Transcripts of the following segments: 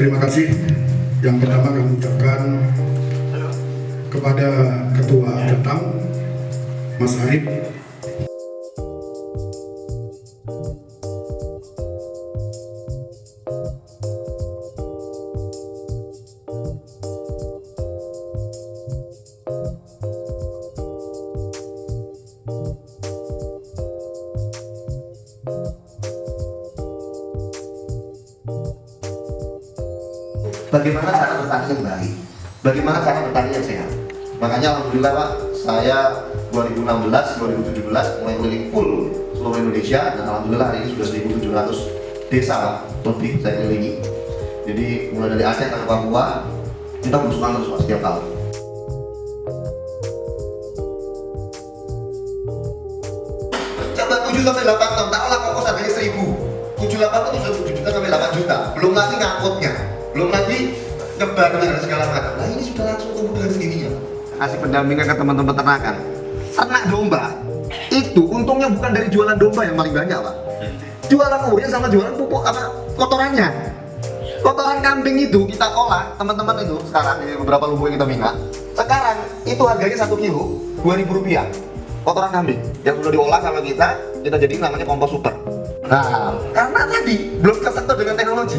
Terima kasih. Yang pertama kami ucapkan kepada Ketua Jatam, Mas Arif. Bagaimana cara bertani yang baik? Bagaimana cara bertani yang sehat? Makanya alhamdulillah Pak, saya 2016, 2017 mulai keliling full seluruh Indonesia dan alhamdulillah hari ini sudah 1.700 desa Pak, lebih saya kelilingi. Jadi mulai dari Aceh sampai Papua kita berusaha terus Pak setiap tahun. Coba 7 sampai 8 ton, tak olah kokos harganya 1.000. 7-8 ton sudah 7 juta sampai 8 juta. Belum lagi ngangkutnya, belum lagi nyebarnya dan segala macam. Nah ini sudah langsung tumbuh dengan sendirinya. Kasih pendampingan ke teman-teman peternakan. Ternak domba itu untungnya bukan dari jualan domba yang paling banyak Pak. Jualan urin sama jualan pupuk apa kotorannya. Kotoran kambing itu kita olah teman-teman itu sekarang di beberapa lubuk yang kita minta. Sekarang itu harganya 1 kilo 2.000 rupiah. Kotoran kambing yang sudah diolah sama kita jadi namanya kompos super. Nah, karena tadi belum tersentuh dengan teknologi.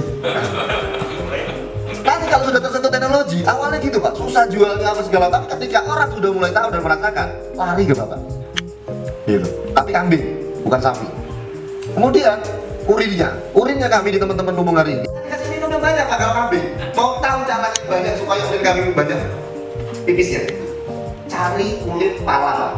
Nanti kalau sudah tersentuh teknologi, awalnya gitu Pak, susah jualnya apa segala, tapi ketika orang sudah mulai tahu dan merasakan, lari ke Bapak. Gitu. Tapi kambing, bukan sapi. Kemudian urinnya kami di teman-teman lumbung hari ini. Kasih minum yang banyak Pak kalau kambing. Mau tahu caranya banyak supaya urin kambing banyak? Pipisnya. Cari kulit pala Pak.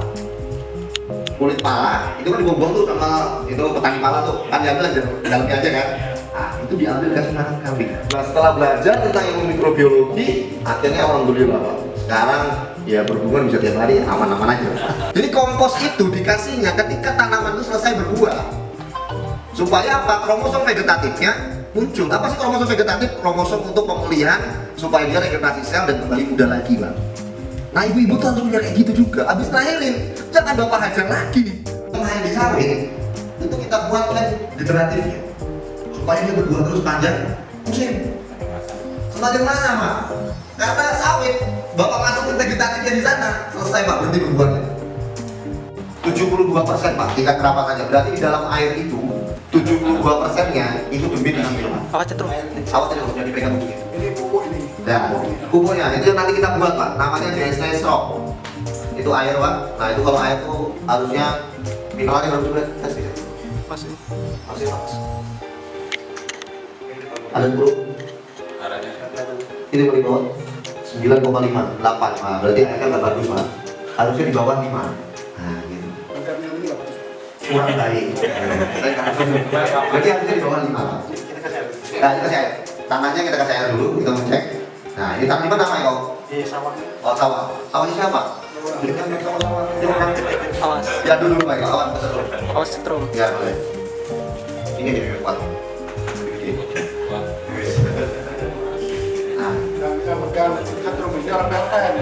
Kulit pala itu kan dibuang tuh sama itu petani pala tuh kan diambil aja dalamnya aja kan. Nah, itu diambil kasih makan kambing. Nah, setelah belajar tentang ilmu mikrobiologi, akhirnya alhamdulillah Pak. Sekarang ya berhubungan bisa tiap hari aman-aman aja. Jadi kompos itu dikasihnya ketika tanaman itu selesai berbuah. Supaya apa? Kromosom vegetatifnya muncul. Apa sih kromosom vegetatif? Kromosom untuk pemulihan supaya dia regenerasi sel dan kembali muda lagi Pak. Nah ibu-ibu tuh harus punya kayak gitu juga. Abis lahirin, jangan bapak hajar lagi. Tengah di sawit itu kita buat lab generatifnya supaya dia berbuah terus panjang musim. Semakin mana Pak? Karena sawit, bapak masukin vegetatifnya di sana, selesai Pak, berhenti berbuahnya. 72% Pak, tingkat kerapatannya. Berarti di dalam air itu 72%-nya itu bibit hasil Pak. Awat cetrum. Awat cetrum sudah dipegang begitu. Ini pupuk ini. Ya, pupuknya itu yang nanti kita buat Pak, namanya JST Rock. Itu air Pak. Nah itu kalau air itu harusnya mineralnya baru juga tes ya. Masih. Masih Pak. Ada 10. Ini mau di bawah 9,5, 8. Nah, berarti airnya nggak bagus Pak. Harusnya di bawah 5. Nah gitu. Kurang baik. Berarti harusnya di bawah 5 Pak. Nah kita kasih air. Tanahnya kita kasih air dulu, kita ngecek. Nah ini tanah di mana namanya kok? Di sawah. Oh sawah. Sawahnya siapa? Awas. Ya dulu Pak, awan betul. Awas cetrum. Ya boleh. Ini jadi kuat. Nah, Dan kita pegang Ketua ini orang PLN.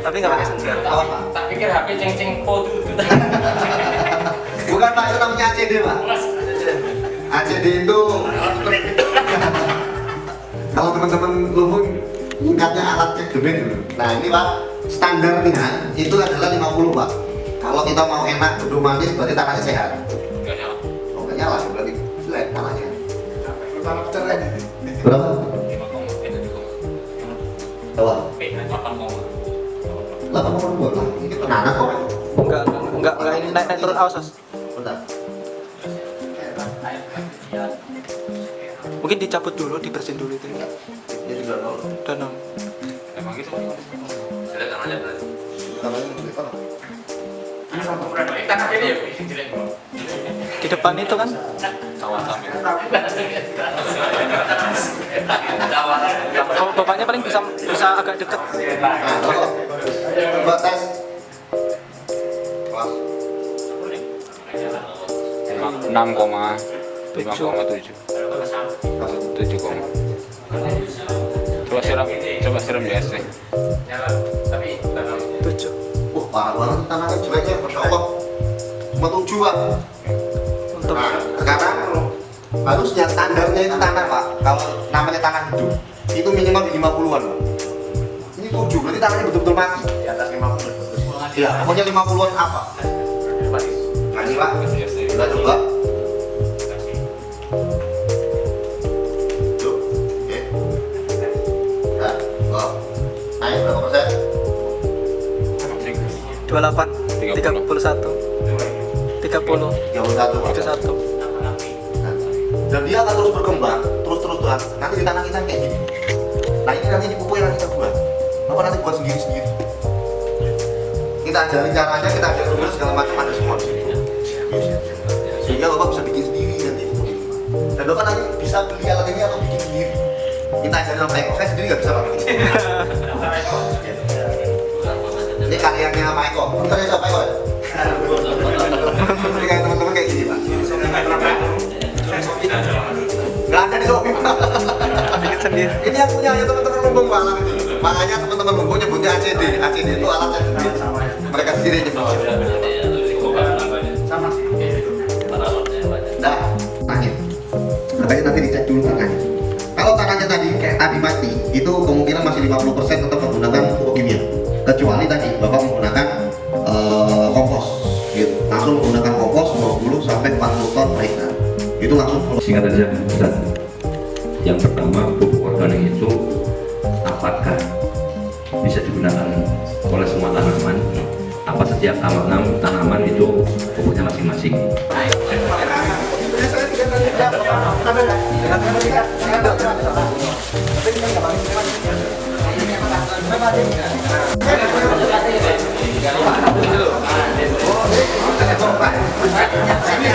Tapi nggak pakai sensor. awan Pak. Tak pikir HP ceng-ceng po tuh. Bukan Pak, itu namanya ACD Pak. ACD itu kalau teman-teman lumbung tingkatnya alat cek debit dulu. Nah ini Pak, standarnya itu adalah 50 Pak. Kalau kita mau enak, duduk manis, berarti tanahnya sehat. Enggak nyala. Oh nggak nyala, berarti jelek tanahnya. Pertama cerai ini. Berapa? 5,8. Berapa? 8,8. 8,2 lah. Ini penanam kok. Enggak ini naik turun awas. Bentar. Mungkin dicabut dulu, dibersihin dulu itu. Dia juga nol. Danau. Emang gitu. Jelek tanahnya berarti. Tanahnya jelek banget. Tanah ini ya jelek. Di depan itu kan Sawah samping. kalau bapaknya paling bisa agak deket. Nah, coba tes. Kelas. 6,5,7. 7, coba siram JST. Tapi 7. Wah, parah banget tanahnya jeleknya, Masya Allah. Cuma 7 Pak. Untuk Nah, sekarang harusnya standarnya itu tanah Pak, kalau namanya tanah hidup itu minimal di 50-an Pak. Ini 7, berarti tanahnya betul-betul mati. Di atas 50. Iya, pokoknya 50-an apa? Nah ini Pak, kita coba. Tuh, oke. Nah, oh. Naik berapa persen? 28, 31, 30, 31 Pak. 31. Dan dia akan terus berkembang, terus nanti di tanah kita kayak gini. Nah ini nanti pupuk yang kita buat, Bapak nanti buat sendiri. Kita ajarin caranya, kita ajarin dulu segala macam ada semua di sini. Sehingga Bapak bisa bikin sendiri nanti. Dan Bapak nanti bisa beli alat ini atau bikin sendiri. Kita ajarin sama Eko, saya sendiri nggak bisa Pak. Ini karyanya Pak Eko, bentar ya Pak Eko ya. Ini kayak teman-teman kayak gini Pak. Nggak ada di Shopee Pak. Bikin sendiri. Ini yang punya ya teman-teman lumbung Pak alat itu. Makanya teman-teman lumbung nyebutnya ACD. ACD itu alat sendiri. Mereka sendiri nyebutnya. Nah, tangannya. Makanya nanti dicek dulu tangannya. Kalau tangannya tadi kayak tadi mati, itu kemungkinan masih 50% tetap menggunakan pupuk kimia. Kecuali tadi Bapak menggunakan kompos. Gitu. Langsung menggunakan kompos 20 sampai 40 ton per hektar. Itu langsung Singkat saja Ustaz. Yang pertama, pupuk organik itu apakah bisa digunakan oleh semua tanaman? Apa setiap tanaman itu pupuknya masing-masing? Sini.